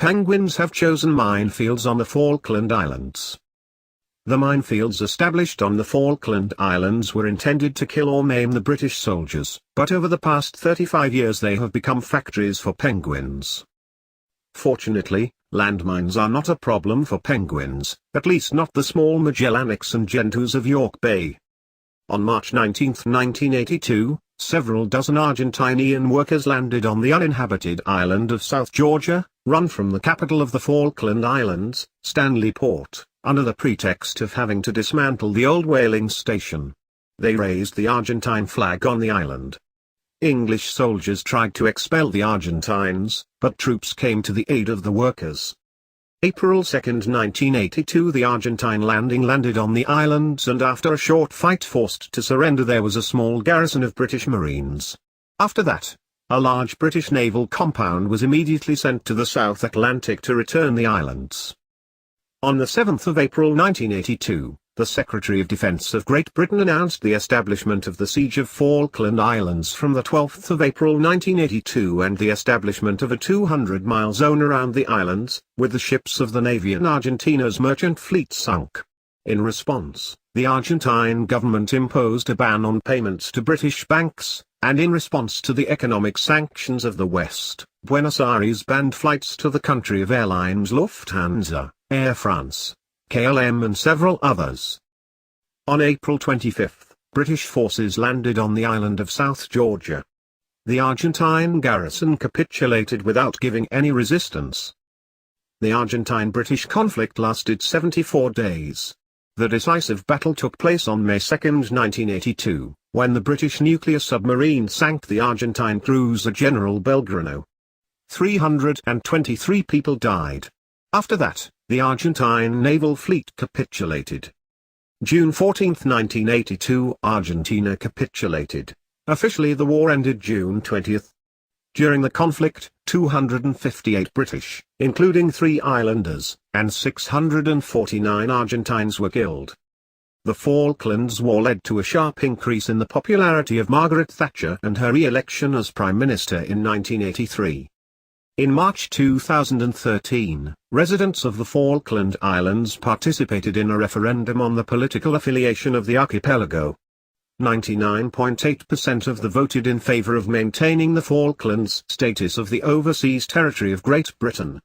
penguins have chosen minefields on the Falkland Islands. The minefields established on the Falkland Islands were intended to kill or maim the British soldiers, but over the past 35 years they have become factories for penguins. Fortunately, landmines are not a problem for penguins, at least not the small Magellanics and Gentoos of York Bay. On March 19, 1982, several dozen Argentinian workers landed on the uninhabited island of South Georgia, run from the capital of the Falkland Islands, Stanley Port, under the pretext of having to dismantle the old whaling station. They raised the Argentine flag on the island. English soldiers tried to expel the Argentines, but troops came to the aid of the workers. April 2, 1982, the Argentine landed on the islands, and after a short fight forced to surrender. There was a small garrison of British Marines. After that, a large British naval compound was immediately sent to the South Atlantic to return the islands. On the 7th of April 1982, the Secretary of Defense of Great Britain announced the establishment of the Siege of Falkland Islands from the 12th of April 1982 and the establishment of a 200-mile zone around the islands, with the ships of the Navy and Argentina's merchant fleet sunk. In response, the Argentine government imposed a ban on payments to British banks, and in response to the economic sanctions of the West, Buenos Aires banned flights to the country of airlines Lufthansa, Air France, KLM and several others. On April 25, British forces landed on the island of South Georgia. The Argentine garrison capitulated without giving any resistance. The Argentine-British conflict lasted 74 days. The decisive battle took place on May 2, 1982, when the British nuclear submarine sank the Argentine cruiser General Belgrano. 323 people died. After that, the Argentine naval fleet capitulated. June 14, 1982, Argentina capitulated. Officially the war ended June 20. During the conflict, 258 British, including 3 islanders, and 649 Argentines were killed. The Falklands War led to a sharp increase in the popularity of Margaret Thatcher and her re-election as Prime Minister in 1983. In March 2013, residents of the Falkland Islands participated in a referendum on the political affiliation of the archipelago. 99.8% of the voted in favor of maintaining the Falklands status of the overseas territory of Great Britain.